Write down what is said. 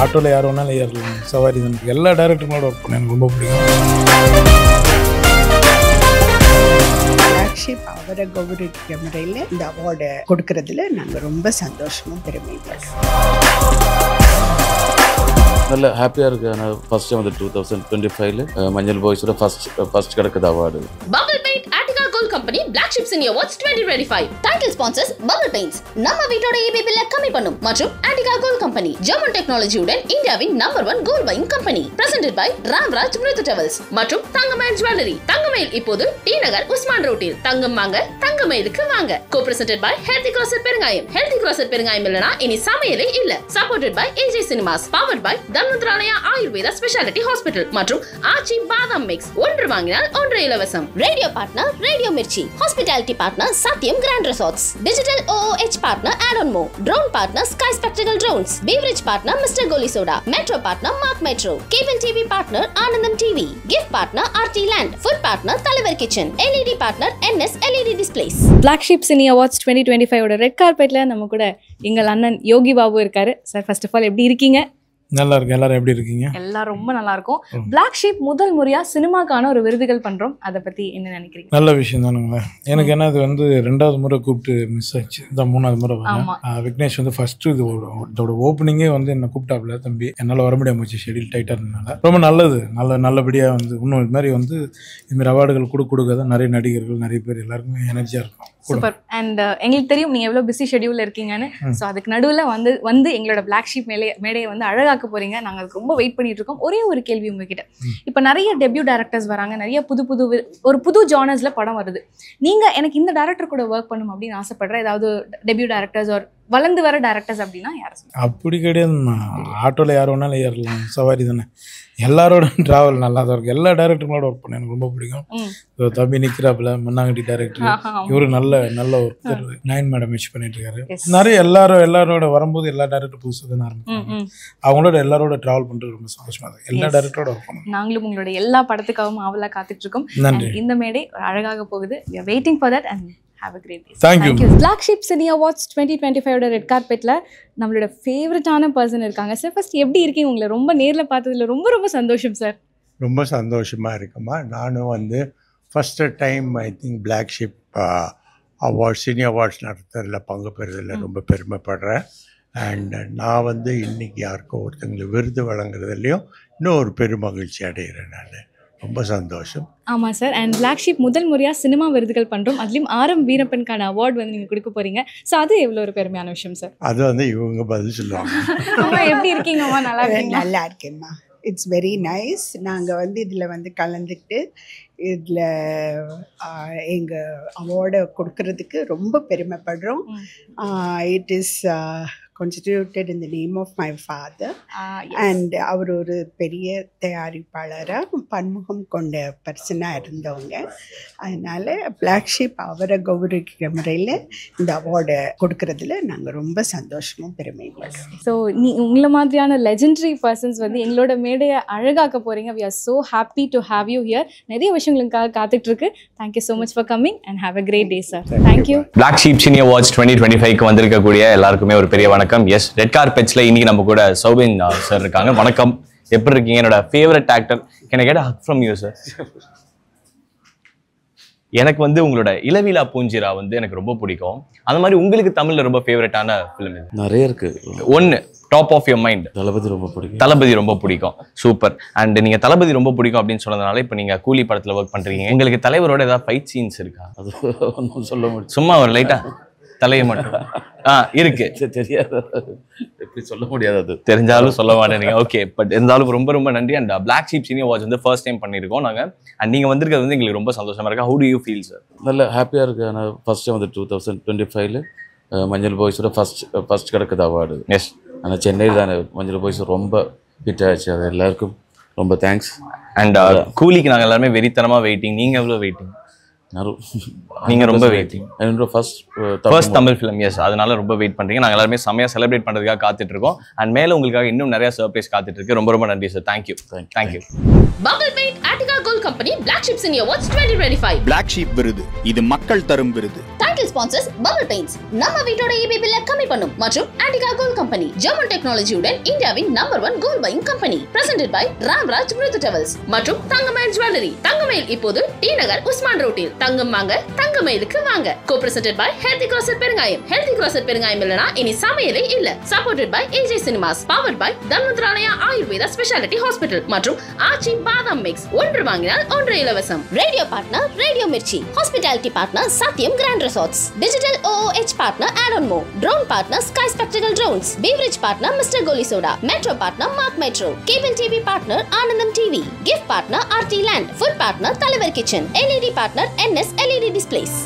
ஆட்டோவில் யார் வேணாலும் ஏறலாம், சவாரி தான். எல்லா டேரக்டருங்களோட ஒர்க் பண்ண எனக்கு ரொம்ப பிடிக்கும். ஃப்ளாக்ஷிப் அவரை கௌரவிக்கிற முறையில் இந்த அவார்டை கொடுக்கறதுல நாங்கள் ரொம்ப சந்தோஷமும் பெருமைப்படுறோம். நல்ல ஹாப்பியாக இருக்குது. ஆனால் ஃபர்ஸ்ட் டைம் வந்து 2025 மஞ்சள் பாய்ஸோட ஃபர்ஸ்ட் கிடக்குது award. Bubble Paint Attica Gold Company Black Sheep Senior Awards 2025. Title sponsors Bubble Paints. நம்ம வீட்டோட EB பில்ல கம்மி பண்ணும் மற்றும் Attica Gold Company. German technology உடன் இந்தியாவின் number 1 gold buying company. Presented by Ramraj Mrithu Travels மற்றும் தங்கமயில் Jewelry. தங்கமயில் இப்போது டி நகர் உஸ்மான் ரோட்டில். தங்கம் வாங்க தங்கமயிலுக்கு வாங்க. Co-presented by Healthy Crosser பெருங்காயம். Healthy Crosser பெருங்காயம் இல்லனா இனி சமையலே இல்ல. Supported by AJ Cinemas. Powered by Dhanvantralaya Ayurveda speciality hospital மற்றும் ஆச்சி பாதாம் மிக்ஸ். ஒன்று வாங்கினால் ஒன்று இலவசம். Radio partner radio Mirchi. Hospitality partner Sathyam grand resorts. Digital OOH partner ஆடோன் மோ. Drone partner sky spectral drones. Beverage partner mister Goli soda. Metro partner mark metro. Cable TV partner Anandham TV. Gift partner RT land. Food partner Thalaivar kitchen. LED partner NS LED displays. Black Sheep Senior Awards 2025 ஓட red கார்பெட்ல நம்ம கூட எங்கள் அண்ணன் யோகி பாபு இருக்காரு. Sir first of all எப்படி இருக்கீங்க? நல்லா இருக்கு. எல்லாரும் எப்படி இருக்கீங்க? எல்லாரும் ரொம்ப நல்லா இருக்கும். Black Sheep முதல் முறையா சினிமாக்கான ஒரு விருதுகள் பண்றோம். அதை பத்தி என்ன நினைக்கிறீங்க? நல்ல விஷயம் தானுங்களேன். எனக்கு என்ன இது வந்து 2வது முறை கூப்பிட்டு மிஸ் ஆச்சு. இதான் 3வது முறை வரேன். விக்னேஷ் வந்து ஃபர்ஸ்ட் இதோட ஓப்பனிங்கே வந்து என்ன கூப்பிட்டாப்ல, தம்பி என்னால் வர முடியாம போச்சு, ஷெடியூல் டைட்டாக இருந்தனால. ரொம்ப நல்லது. நல்லபடியாக வந்து இன்னும் இது மாதிரி வந்து இதுமாதிரி அவார்டுகள் கொடுக்க தான் நிறைய நடிகர்கள் நிறைய பேர் எல்லாருக்குமே எனர்ஜியாக இருக்கும். சூப்பர். அண்ட் எங்களுக்கு தெரியும் நீங்க எவ்வளவு பிஸி ஷெடியூல்ல இருக்கீங்கன்னு. ஸோ அதுக்கு நடுவில் வந்து எங்களோட Black Sheep மேடையை வந்து அழகாக்க போறீங்க. நாங்க அதுக்கு ரொம்ப வெயிட் பண்ணிட்டு இருக்கோம். ஒரே ஒரு கேள்வி உங்ககிட்ட. இப்போ நிறைய டெபியூ டைரக்டர்ஸ் வராங்க, நிறைய புது ஜானர்ஸ்ல படம் வருது. நீங்க எனக்கு இந்த டைரக்டர் கூட ஒர்க் பண்ணணும் அப்படின்னு ஆசைப்படுற ஏதாவது டெபியூ டைரக்டர்ஸ் ஒரு வளர்ந்து வர டைரக்டர்ஸ் அப்படின்னா யார்? அப்படி கிடையாதுண்ணா. ஆட்டோவில் யார் வேணாலும் ஏறலாம், சவாரி தானே. எல்லாரோட ட்ராவல் நல்லா தான் இருக்கும். எல்லா டேரக்டருங்களோட ஒர்க் பண்ண எனக்கு ரொம்ப பிடிக்கும். தம்பி நிற்கிறாப்புல மண்ணாங்கட்டி டேரக்டர், இவரு நல்ல ஒர்க்கர். நயன் மேடம் மிஸ் பண்ணிட்டு இருக்காரு. நிறைய எல்லாரோட வரும்போது எல்லா டேரக்டர் புதுசாக தானே ஆரம்பிப்பாங்க. அவங்களோட எல்லாரோட ட்ராவல் பண்ணுறது ரொம்ப சந்தோஷமா இருக்கு. எல்லா டேரக்டரோட ஒர்க் பண்ணுவோம். நாங்களும் உங்களோட எல்லா படத்துக்காகவும் ஆவலா காத்துட்டு இருக்கோம். நன்றி. இந்த மேடை அழகாக போகுது. We are waiting for that and have a great day. Thank you. Black Sheep Senior Awards 2025 ஓட ரெட் கார்பெட்ல நம்மளோட ஃபேவரட்டான பர்சன் இருக்காங்க. சார் ஃபர்ஸ்ட் எப்படி இருக்கீங்க? உங்களை ரொம்ப நேரில் பார்த்ததுல ரொம்ப சந்தோஷம் சார். ரொம்ப சந்தோஷமாக இருக்குமா. நானும் வந்து first time I think Black Sheep awards senior awards நடத்துறதுல பங்கு பெறுறதில் ரொம்ப பெருமைப்படுறேன். அண்ட் நான் வந்து இன்றைக்கி யாருக்கோ ஒருத்தங்களுக்கு விருது வழங்குறதுலையும் இன்னும் ஒரு பெருமகிழ்ச்சி அடைகிறேன். நான் ரொம்ப சந்தோஷம். ஆமாம் சார். அண்ட் Black Sheep முதல் முறையாக சினிமா விருதுகள் பண்ணுறோம். அதுலேயும் ஆரம் வீரப்பனுக்கான அவார்டு வந்து நீங்கள் கொடுக்க போகிறீங்க. ஸோ அது எவ்வளோ ஒரு பெருமையான விஷயம் சார். அது வந்து இவங்க பதில் சொல்லுவாங்க. அம்மா எப்படி இருக்கீங்கம்மா? நல்லா இருக்கீங்க? நல்லா இருக்கேம்மா. It's very nice. நாங்கள் வந்து இதில் வந்து கலந்துக்கிட்டு இதில் எங்கள் அவார்டை கொடுக்கறதுக்கு ரொம்ப பெருமைப்படுறோம். It is constituted in the name of my father. And அவர் ஒரு பெரிய தயாரிப்பாளராக பன்முகம் கொண்ட பர்சனாக இருந்தவங்க. அதனால் Black Sheep அவரை கௌரவிக்கிற முறையில் இந்த அவார்டை கொடுக்கறதுல நாங்கள் ரொம்ப சந்தோஷமும் பெருமைப்படுறோம். ஸோ உங்களை மாதிரியான லெஜெண்டரி பர்சன்ஸ் வந்து எங்களோட மேடையை அழகாக்க போகிறீங்க. We are so happy to have you here. நிறைய விஷயங்களுக்காக காத்துட்டு இருக்கு. Thank you so much for coming and have a great day sir. Thank you. Black Sheep Senior Awards 2025 வந்திருக்கக்கூடிய எல்லாருக்குமே ஒரு பெரிய வணக்கம். எஸ், ரெட் கார்பெட்ஸ்ல இன்னைக்கு நம்ம கூட சௌபின் சார் இருக்காங்க. வணக்கம், எப்படி இருக்கீங்க? என்னோட favourite actor. Can I get a hug from you sir? எனக்கு வந்து உங்களோட இளவிலா பூஞ்சிரா வந்து எனக்கு ரொம்ப பிடிக்கும். அந்த மாதிரி உங்களுக்கு தமிழ்ல ரொம்ப ஃபேவரட்டான ஃபிலிம் இது? நிறைய இருக்கு. ஒன்னு டாப் ஆஃப் யுவர் மைண்ட்? தளபதி ரொம்ப பிடிக்கும். தளபதி ரொம்ப பிடிக்கும். சூப்பர். அண்ட் நீங்க தளபதி ரொம்ப பிடிக்கும் அப்படின்னு சொன்னதுனால இப்போ நீங்க கூலி படத்துல ஒர்க் பண்றீங்க. உங்களுக்கு தலைவரோட ஏதாவது ஃபைட் சீன்ஸ் இருக்கா? அது ஒன்றும் சொல்ல முடியும். சும்மா ஒரு லைட்டா தலையை மட்டும் இருக்கு. தெரியாது, எப்படி சொல்ல முடியாது. அது தெரிஞ்சாலும் சொல்ல மாட்டேங்க. ஓகே, பட் இருந்தாலும் ரொம்ப நன்றி. And Black Sheep Senior Awards வந்து ஃபர்ஸ்ட் டைம் பண்ணியிருக்கோம் நாங்கள். அண்ட் நீங்கள் வந்திருக்கிறது வந்து எங்களுக்கு ரொம்ப சந்தோஷமா இருக்கா. How to you feel sir? நல்ல ஹாப்பியாக இருக்குது. ஆனால் ஃபர்ஸ்ட் டைம் வந்து 2025 மஞ்சள் பாய்ஸோட ஃபர்ஸ்ட் கிடக்குது அவார்டு. எஸ். ஆனால் சென்னையில் தானே மஞ்சள் பாய்ஸ் ரொம்ப ஹிட் ஆச்சு. அது எல்லாருக்கும் ரொம்ப தேங்க்ஸ். அண்ட் கூலிக்கு நாங்கள் எல்லாருமே வெறித்தனமாக வெயிட்டிங். நீங்கள் எவ்வளோ வெயிட்டிங்? நீங்க ரொம்ப வெயிட்டிங். என்னோட ஃபர்ஸ்ட் தமிழ் ஃபிலிம். எஸ், அதனால ரொம்ப வெயிட் பண்றீங்க. நாங்க எல்லாருமே செமையா செலிப்ரேட் பண்றதுக்காக காத்துட்டு இருக்கோம். அண்ட் மேல உங்களுக்காக இன்னும் நிறைய சர்ப்ரைஸ் காத்துட்டு இருக்கு. ரொம்ப ரொம்ப நன்றி sir. Thank you. Thank you. Bubble Paint Attica Gold Company Black Sheep Senior Awards 2025. Black Sheep விருது இது மக்கள் தரும் விருது. Title sponsors Bubble Paints, நம்ம வீட்டோட EB பில்ல கம்மி பண்ணும் மற்றும் Attica Gold Company, German technology உடன் இந்தியாவின் number 1 gold buying company. Presented by Ramraj Mrutu Towels மற்றும் தங்கமயில் Jewelry. தங்கமயில் இப்போது டி நகர் உஸ்மான் ரோட்டில். தங்கம் வாங்க தங்கமயிலுக்கு வாங்க. Co-presented by Healthy Crosser பெருங்காயம். Healthy Crosser பெருங்காயம் இல்லனா இனி சமையலே இல்ல. Supported by AJ Cinemas. Powered by Dhanvantralaya Ayurveda speciality hospital மற்றும் ஆச்சி பாதாம் மிக்ஸ். ஒன்று வாங்கினால் ஒன்று இலவசம். Radio partner radio Mirchi. Hospitality partner Sathyam grand resorts. Digital OOH partner ஆடோன் மோ. Drone partner sky spectral drones. Beverage partner mister Goli soda. Metro partner mark metro. Cable TV partner Anandham TV. Gift partner RT land. Food partner Thalaivar kitchen. LED partner NS LED displays.